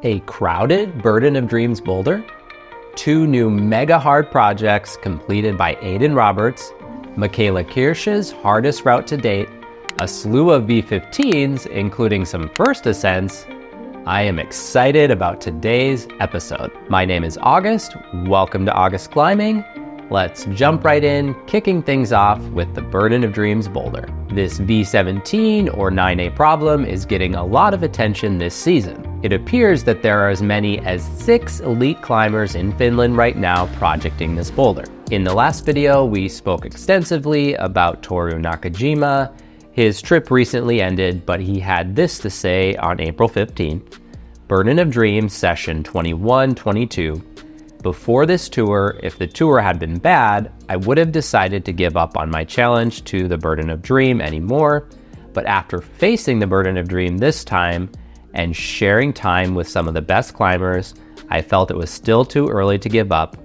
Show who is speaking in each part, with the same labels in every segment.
Speaker 1: A crowded Burden of Dreams boulder, 2 new mega hard projects completed by Aidan Roberts, Michaela Kiersch's hardest route to date, a slew of V15s, including some first ascents. I am excited about today's episode. My name is August. Welcome to August Climbing. Let's jump right in, kicking things off with the Burden of Dreams boulder. This V17 or 9A problem is getting a lot of attention this season. It appears that there are as many as 6 elite climbers in Finland right now projecting this boulder. In the last video, we spoke extensively about Toru Nakajima. His trip recently ended, but he had this to say on April 15th. Burden of Dreams session 21-22. Before this tour, if the tour had been bad, I would have decided to give up on my challenge to the Burden of Dream anymore, but after facing the Burden of Dream this time and sharing time with some of the best climbers, I felt it was still too early to give up.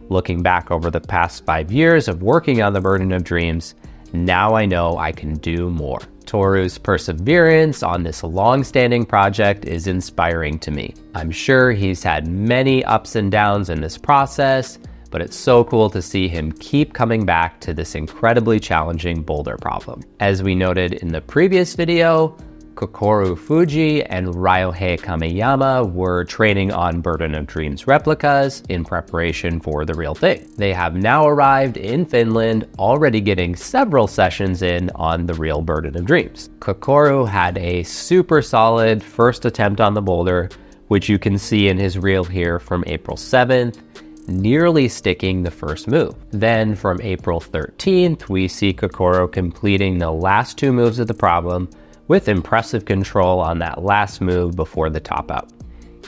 Speaker 1: Looking back over the past 5 years of working on the Burden of Dreams, now I know I can do more. Toru's perseverance on this long-standing project is inspiring to me. I'm sure he's had many ups and downs in this process, but it's so cool to see him keep coming back to this incredibly challenging boulder problem. As we noted in the previous video, Kokoro Fujii and Ryohei Kameyama were training on Burden of Dreams replicas in preparation for the real thing. They have now arrived in Finland, already getting several sessions in on the real Burden of Dreams. Kokoro had a super solid first attempt on the boulder, which you can see in his reel here from April 7th, nearly sticking the first move. Then from April 13th, we see Kokoro completing the last 2 moves of the problem, with impressive control on that last move before the top out.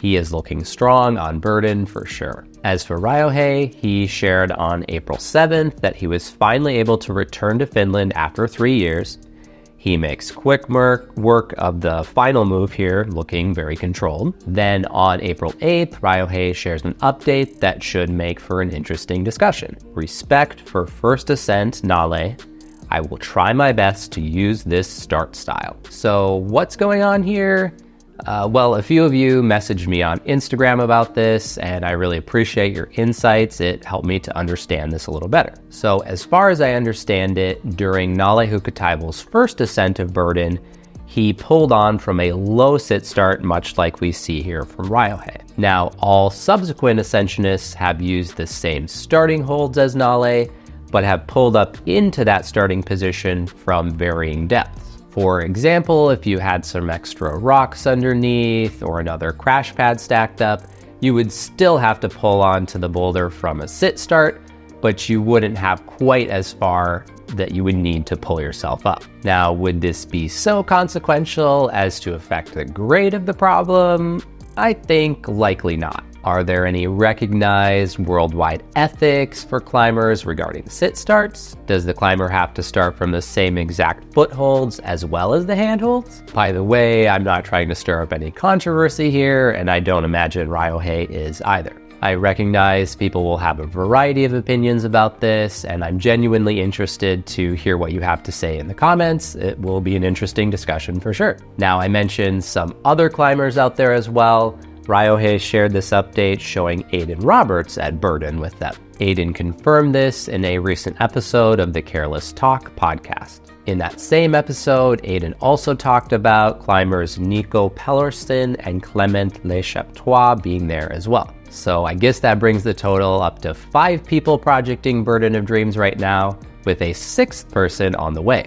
Speaker 1: He is looking strong on Burden for sure. As for Ryohei, he shared on April 7th that he was finally able to return to Finland after 3 years. He makes quick work of the final move here, looking very controlled. Then on April 8th, Ryohei shares an update that should make for an interesting discussion. Respect for first ascent, Nale. I will try my best to use this start style. So what's going on here? Well, a few of you messaged me on Instagram about this, and I really appreciate your insights. It helped me to understand this a little better. So as far as I understand it, during Nale Hukataival's first ascent of Burden, he pulled on from a low sit start, much like we see here from Ryohei. Now, all subsequent ascensionists have used the same starting holds as Nale, but have pulled up into that starting position from varying depths. For example, if you had some extra rocks underneath or another crash pad stacked up, you would still have to pull onto the boulder from a sit start, but you wouldn't have quite as far that you would need to pull yourself up. Now, would this be so consequential as to affect the grade of the problem? I think likely not. Are there any recognized worldwide ethics for climbers regarding sit starts? Does the climber have to start from the same exact footholds as well as the handholds? By the way, I'm not trying to stir up any controversy here, and I don't imagine Ryohei is either. I recognize people will have a variety of opinions about this, and I'm genuinely interested to hear what you have to say in the comments. It will be an interesting discussion for sure. Now, I mentioned some other climbers out there as well. Ryohei shared this update showing Aidan Roberts at Burden with them. Aidan confirmed this in a recent episode of the Careless Talk podcast. In that same episode, Aidan also talked about climbers Nico Pellerston and Clement Lechaptois being there as well. So I guess that brings the total up to 5 people projecting Burden of Dreams right now, with a 6th person on the way.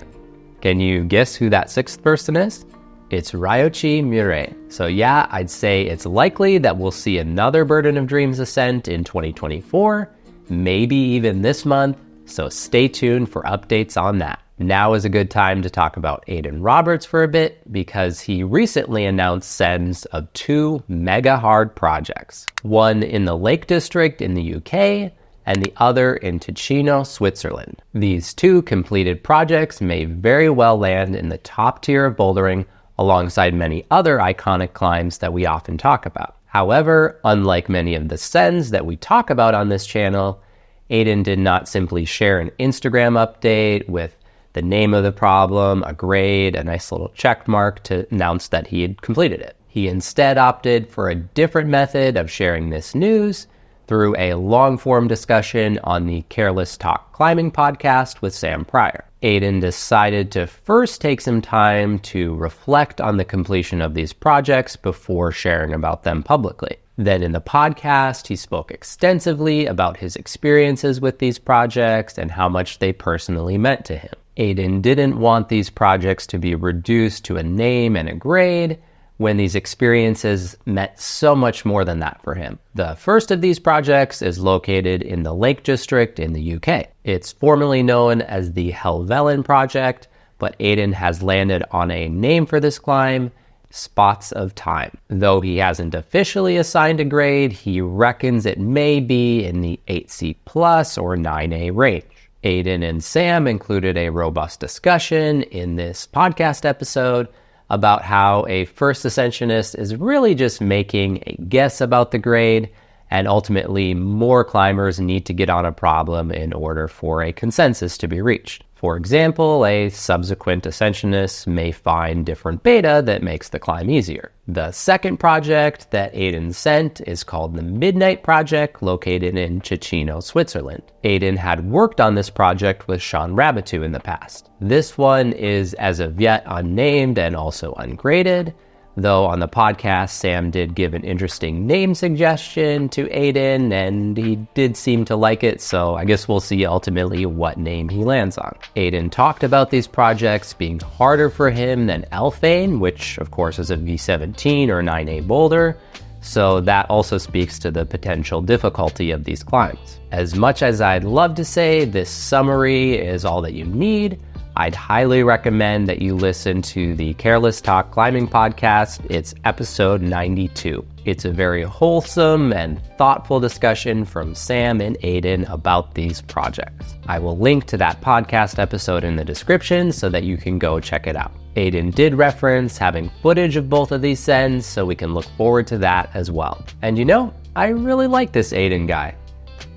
Speaker 1: Can you guess who that 6th person is? It's Ryuichi Murai. So yeah, I'd say it's likely that we'll see another Burden of Dreams ascent in 2024, maybe even this month, so stay tuned for updates on that. Now is a good time to talk about Aidan Roberts for a bit, because he recently announced sends of 2 mega hard projects. One in the Lake District in the UK, and the other in Ticino, Switzerland. These 2 completed projects may very well land in the top tier of bouldering, alongside many other iconic climbs that we often talk about. However, unlike many of the sends that we talk about on this channel, Aidan did not simply share an Instagram update with the name of the problem, a grade, a nice little check mark to announce that he had completed it. He instead opted for a different method of sharing this news through a long-form discussion on the Careless Talk Climbing podcast with Sam Pryor. Aidan decided to first take some time to reflect on the completion of these projects before sharing about them publicly. Then in the podcast, he spoke extensively about his experiences with these projects and how much they personally meant to him. Aidan didn't want these projects to be reduced to a name and a grade when these experiences meant so much more than that for him. The first of these projects is located in the Lake District in the UK. It's formerly known as the Helvellyn project, but Aidan has landed on a name for this climb, Spots of Time. Though he hasn't officially assigned a grade, he reckons it may be in the 8C plus or 9A range. Aidan and Sam included a robust discussion in this podcast episode about how a first ascensionist is really just making a guess about the grade, and ultimately more climbers need to get on a problem in order for a consensus to be reached. For example, a subsequent ascensionist may find different beta that makes the climb easier. The second project that Aidan sent is called the Midnight Project, located in Ticino, Switzerland. Aidan had worked on this project with Sean Rabitou in the past. This one is as of yet unnamed and also ungraded, though on the podcast, Sam did give an interesting name suggestion to Aidan, and he did seem to like it, so I guess we'll see ultimately what name he lands on. Aidan talked about these projects being harder for him than Elfane, which of course is a V17 or 9A boulder, so that also speaks to the potential difficulty of these climbs. As much as I'd love to say this summary is all that you need, I'd highly recommend that you listen to the Careless Talk Climbing podcast. It's episode 92. It's a very wholesome and thoughtful discussion from Sam and Aidan about these projects. I will link to that podcast episode in the description so that you can go check it out. Aidan did reference having footage of both of these sends, so we can look forward to that as well. And you know, I really like this Aidan guy.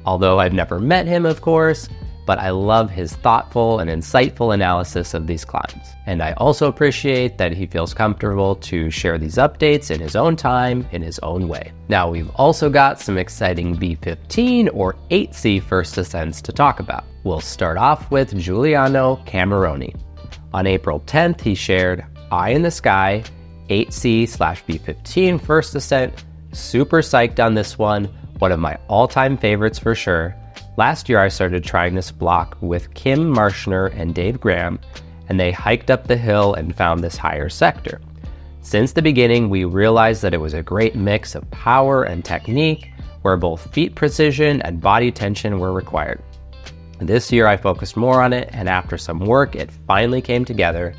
Speaker 1: Although I've never met him, of course, but I love his thoughtful and insightful analysis of these climbs. And I also appreciate that he feels comfortable to share these updates in his own time, in his own way. Now, we've also got some exciting V15 or 8C first ascents to talk about. We'll start off with Giuliano Cameroni. On April 10th, he shared Eye in the Sky, 8C/V15 first ascent. Super psyched on this one of my all-time favorites for sure. Last year, I started trying this block with Kim Marshner and Dave Graham, and they hiked up the hill and found this higher sector. Since the beginning, we realized that it was a great mix of power and technique, where both feet precision and body tension were required. This year, I focused more on it, and after some work, it finally came together.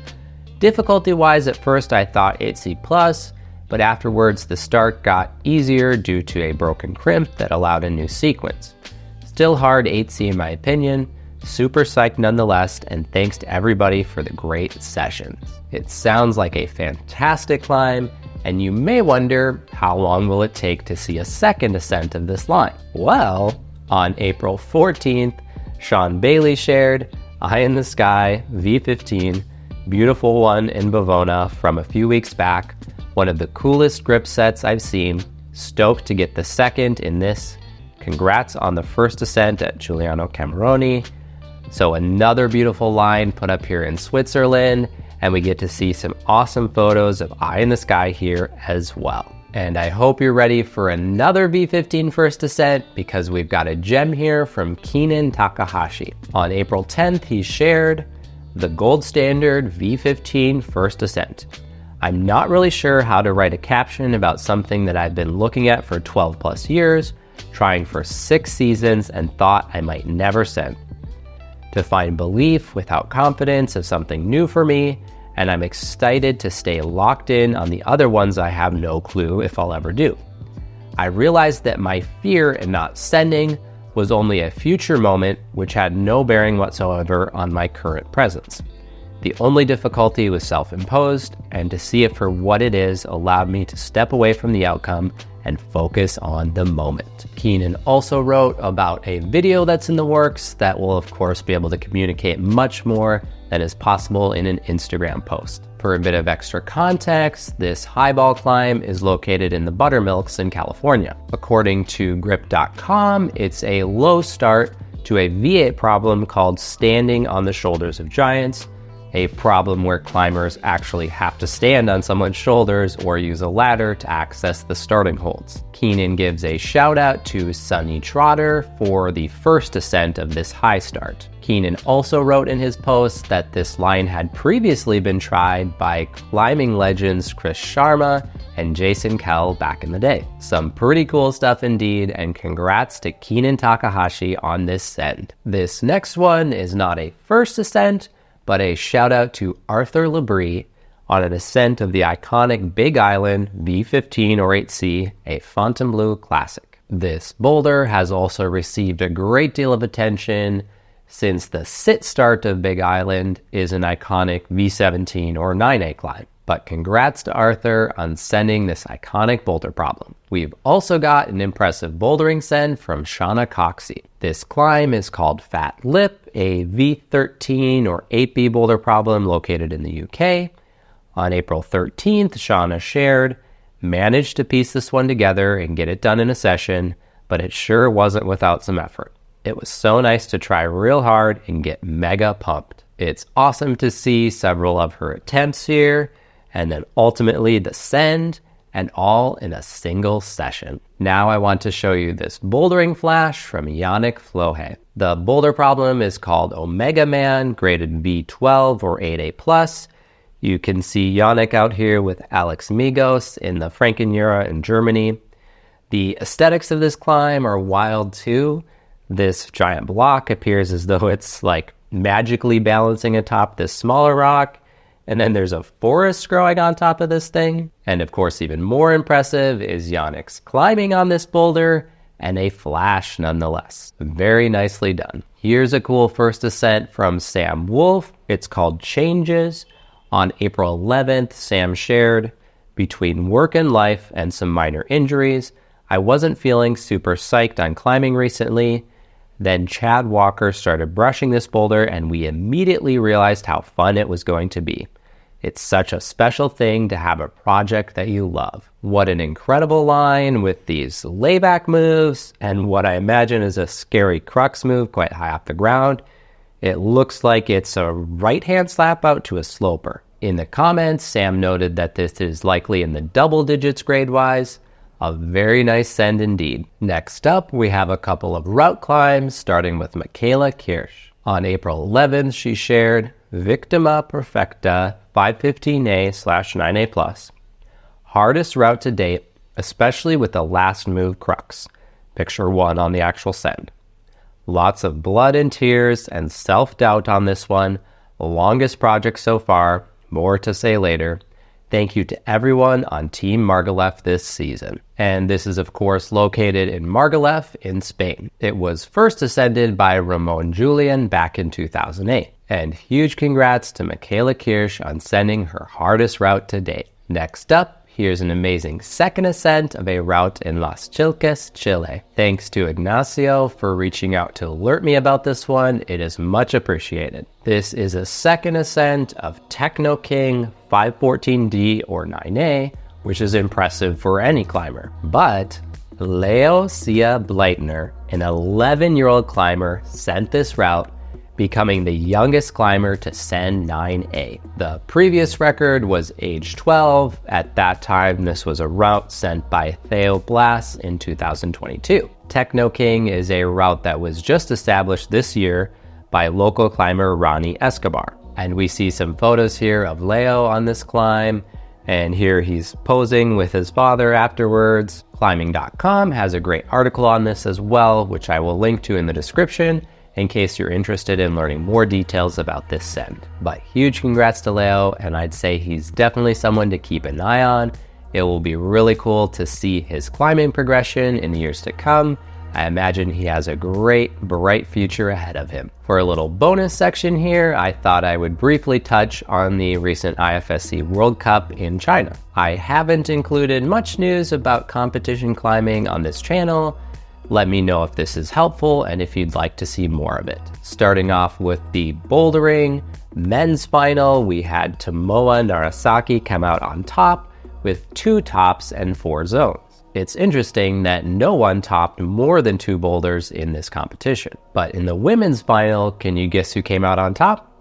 Speaker 1: Difficulty-wise, at first, I thought 8C+, but afterwards, the start got easier due to a broken crimp that allowed a new sequence. Still hard 8C in my opinion, super psyched nonetheless, and thanks to everybody for the great sessions. It sounds like a fantastic climb, and you may wonder, how long will it take to see a second ascent of this line? Well, on April 14th, Sean Bailey shared Eye in the Sky, V15, beautiful one in Bavona from a few weeks back, one of the coolest grip sets I've seen, stoked to get the second in this. Congrats on the first ascent at Giuliano Cameroni. So another beautiful line put up here in Switzerland, and we get to see some awesome photos of Eye in the Sky here as well. And I hope you're ready for another V15 first ascent, because we've got a gem here from Keenan Takahashi. On April 10th, he shared the gold standard V15 first ascent. I'm not really sure how to write a caption about something that I've been looking at for 12 plus years, trying for 6 seasons, and thought I might never send. To find belief without confidence is something new for me, and I'm excited to stay locked in on the other ones I have no clue if I'll ever do. I realized that my fear in not sending was only a future moment which had no bearing whatsoever on my current presence. The only difficulty was self-imposed, and to see it for what it is allowed me to step away from the outcome and focus on the moment. Keenan also wrote about a video that's in the works that will of course be able to communicate much more than is possible in an Instagram post. For a bit of extra context, this highball climb is located in the Buttermilks in California. According to grip.com, it's a low start to a V8 problem called standing on the shoulders of giants, a problem where climbers actually have to stand on someone's shoulders or use a ladder to access the starting holds. Keenan gives a shout out to Sunny Trotter for the first ascent of this high start. Keenan also wrote in his post that this line had previously been tried by climbing legends Chris Sharma and Jason Kell back in the day. Some pretty cool stuff indeed, and congrats to Keenan Takahashi on this send. This next one is not a first ascent, but a shout out to Arthur Labrie on an ascent of the iconic Big Island V15 or 8C, a Fontainebleau classic. This boulder has also received a great deal of attention since the sit start of Big Island is an iconic V17 or 9A climb. But congrats to Arthur on sending this iconic boulder problem. We've also got an impressive bouldering send from Shauna Coxsey. This climb is called Fat Lip, a V13 or 8B boulder problem located in the UK. On April 13th, Shauna shared, managed to piece this one together and get it done in a session, but it sure wasn't without some effort. It was so nice to try real hard and get mega pumped. It's awesome to see several of her attempts here, and then ultimately the send, and all in a single session. Now I want to show you this bouldering flash from Yannick Flohé. The boulder problem is called Omega Man, graded V12 or 8A+. You can see Yannick out here with Alex Migos in the Frankenjura in Germany. The aesthetics of this climb are wild too. This giant block appears as though it's like magically balancing atop this smaller rock, and then there's a forest growing on top of this thing. And of course, even more impressive is Yannick's climbing on this boulder, and a flash nonetheless. Very nicely done. Here's a cool first ascent from Sam Wolff. It's called Changes. On April 11th, Sam shared, between work and life and some minor injuries, I wasn't feeling super psyched on climbing recently. Then Chad Walker started brushing this boulder and we immediately realized how fun it was going to be. It's such a special thing to have a project that you love. What an incredible line with these layback moves and what I imagine is a scary crux move quite high off the ground. It looks like it's a right-hand slap out to a sloper. In the comments, Sam noted that this is likely in the double digits grade-wise. A very nice send indeed. Next up, we have a couple of route climbs, starting with Michaela Kiersch. On April 11th, she shared Victima Perfecta 515A/9A+. Hardest route to date, especially with the last move crux. Picture 1 on the actual send. Lots of blood and tears and self-doubt on this one. Longest project so far. More to say later. Thank you to everyone on Team Margalef this season. And this is, of course, located in Margalef in Spain. It was first ascended by Ramon Julian back in 2008. And huge congrats to Michaela Kiersch on sending her hardest route to date. Next up, here's an amazing second ascent of a route in Las Chilcas, Chile. Thanks to Ignacio for reaching out to alert me about this one. It is much appreciated. This is a second ascent of Tecnoking 514D or 9A, which is impressive for any climber. But Leo Cia Bliedtner, an 11-year-old climber, sent this route, becoming the youngest climber to send 9A. The previous record was age 12. At that time, this was a route sent by Theo Blas in 2022. Tecnoking is a route that was just established this year by local climber Ronnie Escobar. And we see some photos here of Leo on this climb, and here he's posing with his father afterwards. Climbing.com has a great article on this as well, which I will link to in the description, in case you're interested in learning more details about this send. But huge congrats to Leo, and I'd say he's definitely someone to keep an eye on. It will be really cool to see his climbing progression in the years to come. I imagine he has a great, bright future ahead of him. For a little bonus section here, I thought I would briefly touch on the recent IFSC World Cup in China. I haven't included much news about competition climbing on this channel, Let me know if this is helpful and if you'd like to see more of it. Starting off with the bouldering men's final, we had Tomoa Narasaki come out on top with 2 tops and 4 zones. It's interesting that no one topped more than 2 boulders in this competition. But in the women's final, can you guess who came out on top?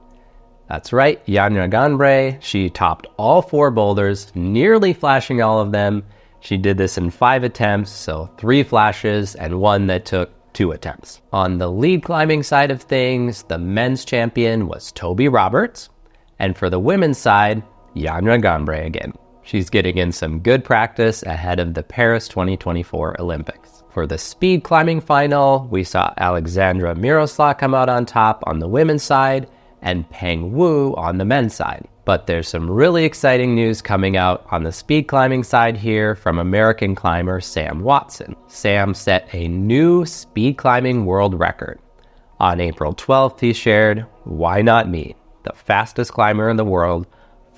Speaker 1: That's right, Yannick Ganbre. She topped all 4 boulders, nearly flashing all of them. She did this in 5 attempts, so 3 flashes and 1 that took 2 attempts. On the lead climbing side of things, the men's champion was Toby Roberts, and for the women's side, Yannick Ganbre again. She's getting in some good practice ahead of the Paris 2024 Olympics. For the speed climbing final, we saw Alexandra Miroslav come out on top on the women's side and Peng Wu on the men's side. But there's some really exciting news coming out on the speed climbing side here from American climber Sam Watson. Sam set a new speed climbing world record. On April 12th, he shared, "Why not me? The fastest climber in the world,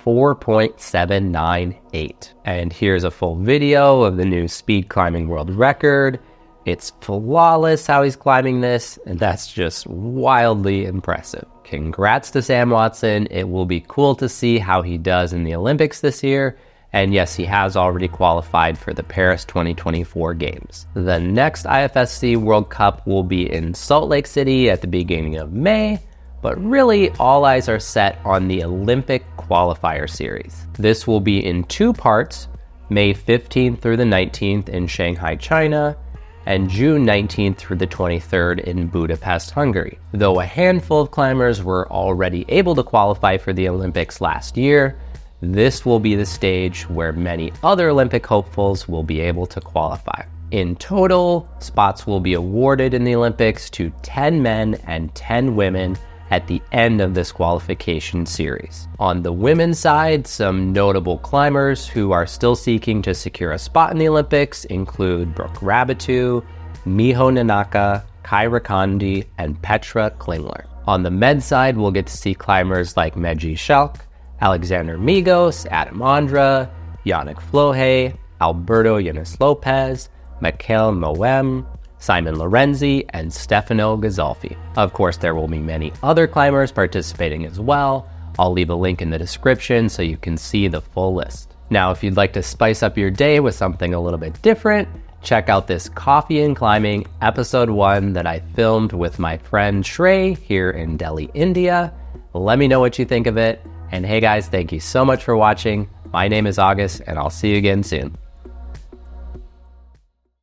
Speaker 1: 4.798. And here's a full video of the new speed climbing world record. It's flawless how he's climbing this, and that's just wildly impressive. Congrats to Sam Watson. It will be cool to see how he does in the Olympics this year. And yes, he has already qualified for the Paris 2024 Games. The next IFSC World Cup will be in Salt Lake City at the beginning of May, but really all eyes are set on the Olympic Qualifier Series. This will be in 2 parts, May 15th through the 19th in Shanghai, China, and June 19th through the 23rd in Budapest, Hungary. Though a handful of climbers were already able to qualify for the Olympics last year, this will be the stage where many other Olympic hopefuls will be able to qualify. In total, spots will be awarded in the Olympics to 10 men and 10 women at the end of this qualification series. On the women's side, some notable climbers who are still seeking to secure a spot in the Olympics include Brooke Rabbitu, Miho Nanaka, Kyra Kondi, and Petra Klingler. On the men's side, we'll get to see climbers like Meji Schalk, Alexander Migos, Adam Andra, Yannick Flohé, Alberto Yanis Lopez, Michael Moem, Simon Lorenzi, and Stefano Gazolfi. Of course, there will be many other climbers participating as well. I'll leave a link in the description so you can see the full list. Now, if you'd like to spice up your day with something a little bit different, check out this Coffee and Climbing episode 1 that I filmed with my friend Shrey here in Delhi, India. Let me know what you think of it. And hey guys, thank you so much for watching. My name is August, and I'll see you again soon.